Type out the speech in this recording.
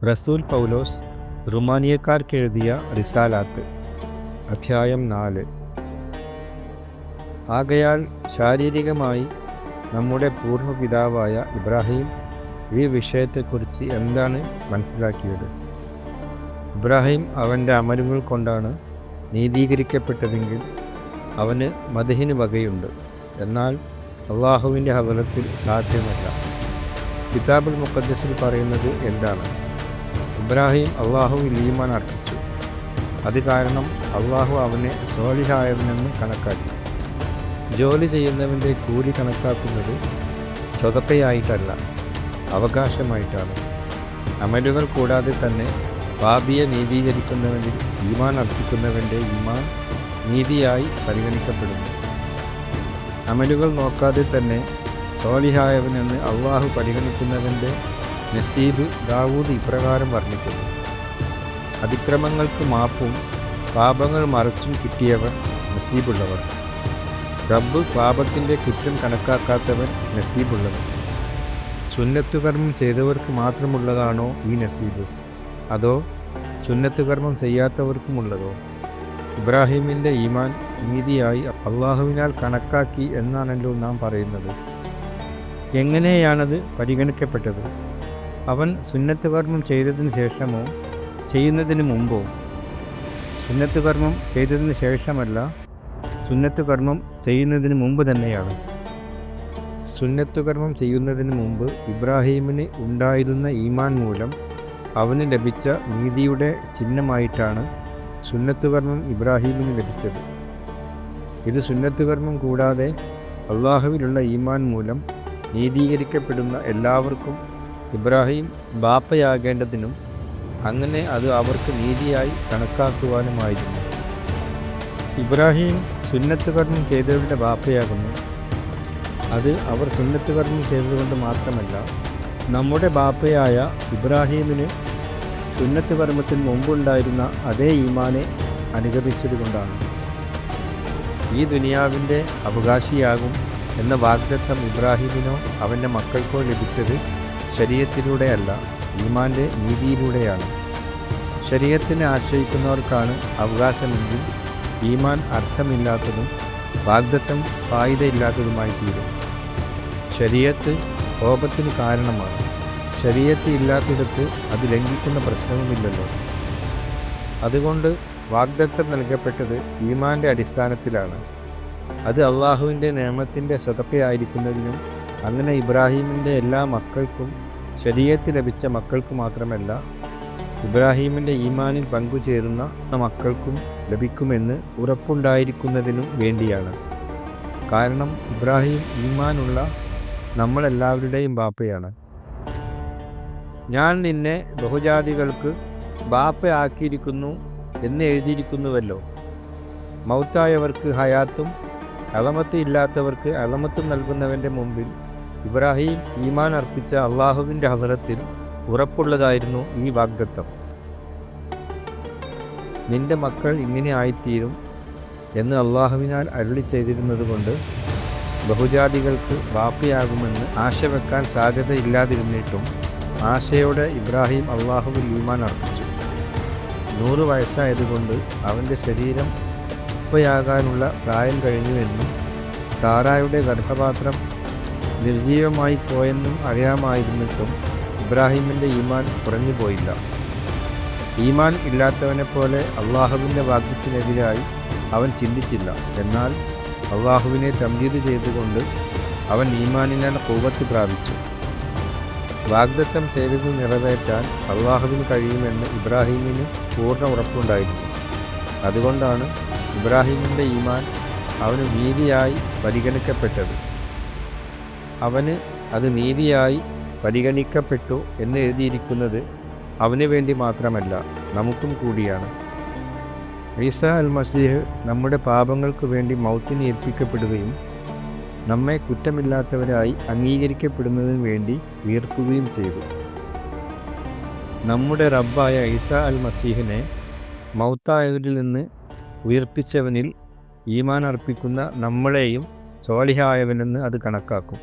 റസൂൽ പൗലോസ് റുമാനിയക്കാർക്കെഴുതിയ റിസാലാത്ത് അധ്യായം 4. ആകയാൽ ശാരീരികമായി നമ്മുടെ പൂർവ്വപിതാവായ ഇബ്രാഹിം ഈ വിഷയത്തെക്കുറിച്ച് എന്താണ് മനസ്സിലാക്കിയത്? ഇബ്രാഹിം അവൻ്റെ അമലുകൾ കൊണ്ടാണ് നീതീകരിക്കപ്പെട്ടതെങ്കിൽ അവന് മദഹിന് വകയുണ്ട്. എന്നാൽ അള്ളാഹുവിൻ്റെ ഹദറത്തിൽ സാധ്യമല്ല. കിതാബുൽ മുഖദ്ദസിൽ പറയുന്നത് എന്താണ്? ഇബ്രാഹിം അള്ളാഹുവിൽ ഈമാൻ അർപ്പിച്ചു. അത് കാരണം അള്ളാഹു അവനെ സ്വാലിഹായവനെന്ന് കണക്കാക്കി. ജോലി ചെയ്യുന്നവൻ്റെ കൂലി കണക്കാക്കുന്നത് സ്വതക്കയായിട്ടല്ല, അവകാശമായിട്ടാണ്. അമലുകൾ കൂടാതെ തന്നെ പാപിയെ നീതീകരിക്കുന്നവനിൽ ഈമാൻ അർപ്പിക്കുന്നവൻ്റെ ഈമാൻ നീതിയായി പരിഗണിക്കപ്പെടുന്നു. അമലുകൾ നോക്കാതെ തന്നെ സ്വാലിഹായവനെന്ന് അള്ളാഹു പരിഗണിക്കുന്നവൻ്റെ നസീബ് ദാവൂദ് ഇപ്രകാരം വർണ്ണിക്കുന്നു: അതിക്രമങ്ങൾക്ക് മാപ്പും പാപങ്ങൾ മറച്ചും കിട്ടിയവർ നസീബുള്ളവർ. റബ്ബ് പാപത്തിൻ്റെ കുറ്റം കണക്കാക്കാത്തവൻ നസീബുള്ളവൻ. സുന്നത്തുകർമ്മം ചെയ്തവർക്ക് മാത്രമുള്ളതാണോ ഈ നസീബ്, അതോ സുന്നത്തുകർമ്മം ചെയ്യാത്തവർക്കുമുള്ളതോ? ഇബ്രാഹിമിൻ്റെ ഈമാൻ നീതിയായി അള്ളാഹുവിനാൽ കണക്കാക്കി എന്നാണല്ലോ നാം പറയുന്നത്. എങ്ങനെയാണത് പരിഗണിക്കപ്പെട്ടത്? അവൻ സുന്നത്ത് കർമ്മം ചെയ്തതിന് ശേഷമോ ചെയ്യുന്നതിന് മുമ്പോ? സുന്നത്ത് കർമ്മം ചെയ്തതിന് ശേഷമല്ല, സുന്നത്ത് കർമ്മം ചെയ്യുന്നതിന് മുമ്പ് തന്നെയാണ്. സുന്നത്ത് കർമ്മം ചെയ്യുന്നതിന് മുമ്പ് ഇബ്രാഹീമിന് ഉണ്ടായിരുന്ന ഈമാൻ മൂലം അവന് ലഭിച്ച നീതിയുടെ ചിഹ്നമായിട്ടാണ് സുന്നത്ത് കർമ്മം ഇബ്രാഹീമിന് ലഭിച്ചത്. ഇത് സുന്നത്ത് കർമ്മം കൂടാതെ അള്ളാഹുവിലുള്ള ഈമാൻ മൂലം നീതീകരിക്കപ്പെടുന്ന എല്ലാവർക്കും ഇബ്രാഹിം ബാപ്പയാകേണ്ടതിനും അങ്ങനെ അത് അവർക്ക് നീതിയായി കണക്കാക്കുവാനുമായിരുന്നു. ഇബ്രാഹിം സുന്നത്ത് കർമ്മം ചെയ്തവരുടെ ബാപ്പയാകുന്നു. അത് അവർ സുന്നത്ത് കർമ്മം ചെയ്തതുകൊണ്ട് മാത്രമല്ല, നമ്മുടെ ബാപ്പയായ ഇബ്രാഹീമിന് സുന്നത്ത് കർമ്മത്തിന് മുമ്പുണ്ടായിരുന്ന അതേ ഈമാനെ അനുഗമിച്ചതുകൊണ്ടാണ്. ഈ ദുനിയാവിൻ്റെ അവകാശിയാകും എന്ന വാഗ്ദത്തം ഇബ്രാഹിമിനോ അവൻ്റെ മക്കൾക്കോ ലഭിച്ചത് ശരീഅത്തിലൂടെയല്ല, ഈമാൻ്റെ നീതിയിലൂടെയാണ്. ശരീഅത്തിനെ ആശ്രയിക്കുന്നവർക്കാണ് അവകാശമെങ്കിൽ ഈമാൻ അർത്ഥമില്ലാത്തതും വാഗ്ദത്തം ഫായിദയില്ലാത്തതുമായി തീരും. ശരീഅത്ത് കോപത്തിന് കാരണമാണ്. ശരീഅത്ത് ഇല്ലാത്തിടത്ത് അത് ലംഘിക്കുന്ന പ്രശ്നവുമില്ലല്ലോ. അതുകൊണ്ട് വാഗ്ദത്തം നൽകപ്പെട്ടത് ഈമാൻ്റെ അടിസ്ഥാനത്തിലാണ്. അത് അള്ളാഹുവിൻ്റെ നിയമത്തിൻ്റെ സ്വതക്കയായിരിക്കുന്നതിനും അങ്ങനെ ഇബ്രാഹീമിൻ്റെ എല്ലാ മക്കൾക്കും ശരീഅത്ത് ലഭിച്ച മക്കൾക്ക് മാത്രമല്ല, ഇബ്രാഹീമിൻ്റെ ഈമാനിൽ പങ്കുചേരുന്ന മക്കൾക്കും ലഭിക്കുമെന്ന് ഉറപ്പുണ്ടായിരിക്കുന്നതിനും വേണ്ടിയാണ്. കാരണം ഇബ്രാഹിം ഈമാനുള്ള നമ്മളെല്ലാവരുടെയും ബാപ്പയാണ്. ഞാൻ നിന്നെ ബഹുജാതികൾക്ക് ബാപ്പയാക്കിയിരിക്കുന്നു എന്ന് എഴുതിയിരിക്കുന്നുവല്ലോ. മൗത്തായവർക്ക് ഹയാത്തും അളമത്ത് ഇല്ലാത്തവർക്ക് അളമത്തും നൽകുന്നവൻ്റെ മുമ്പിൽ ഇബ്രാഹിം ഈമാൻ അർപ്പിച്ച അള്ളാഹുവിൻ്റെ ഹദറത്തിൽ ഉറപ്പുള്ളതായിരുന്നു ഈ വാഗ്ദത്തം. നിന്റെ മക്കൾ ഇങ്ങനെ ആയിത്തീരും എന്ന് അള്ളാഹുവിനാൽ അരുളി ചെയ്തിരുന്നത് കൊണ്ട് ബഹുജാതികൾക്ക് ബാപ്പയാകുമെന്ന് ആശ വെക്കാൻ സാധ്യതയില്ലാതിരുന്നിട്ടും ആശയോടെ ഇബ്രാഹിം അള്ളാഹുവിൽ ഈമാൻ അർപ്പിച്ചു. 100 വയസ്സായതുകൊണ്ട് അവൻ്റെ ശരീരം ഉപ്പയാകാനുള്ള പ്രായം കഴിഞ്ഞുവെന്നും സാറായുടെ ഗർഭപാത്രം നിർജീവമായി പോയെന്നും അറിയാമായിരുന്നിട്ടും ഇബ്രാഹിമിൻ്റെ ഈമാൻ കുറഞ്ഞു പോയില്ല. ഈമാൻ ഇല്ലാത്തവനെപ്പോലെ അള്ളാഹുവിൻ്റെ വാഗ്ദത്തിനെതിരായി അവൻ ചിന്തിച്ചില്ല. എന്നാൽ അള്ളാഹുവിനെ തംജീദ് ചെയ്തുകൊണ്ട് അവൻ ഈമാനിനാൽ ഖുവ്വത്ത് പ്രാപിച്ചു. വാഗ്ദത്തം ചെയ്തത് നിറവേറ്റാൻ അള്ളാഹുവിന് കഴിയുമെന്ന് ഇബ്രാഹിമിന് പൂർണ്ണ ഉറപ്പുണ്ടായിരുന്നു. അതുകൊണ്ടാണ് ഇബ്രാഹിമിൻ്റെ ഈമാൻ അവന് നീതിയായി പരിഗണിക്കപ്പെട്ടത്. അവന് അത് നീതിയായി പരിഗണിക്കപ്പെട്ടു എന്ന് എഴുതിയിരിക്കുന്നത് അവന് വേണ്ടി മാത്രമല്ല, നമുക്കും കൂടിയാണ്. ഈസാ അൽ മസീഹ് നമ്മുടെ പാപങ്ങൾക്ക് വേണ്ടി മൗത്തിന് ഏൽപ്പിക്കപ്പെടുകയും നമ്മെ കുറ്റമില്ലാത്തവരായി അംഗീകരിക്കപ്പെടുന്നതിന് വേണ്ടി ഉയർത്തുകയും ചെയ്തു. നമ്മുടെ റബ്ബായ ഈസാ അൽ മസീഹിനെ മൗത്തായവരിൽ നിന്ന് ഉയർപ്പിച്ചവനിൽ ഈമാൻ അർപ്പിക്കുന്ന നമ്മളെയും സ്വാലിഹായവനെന്ന് അത് കണക്കാക്കും.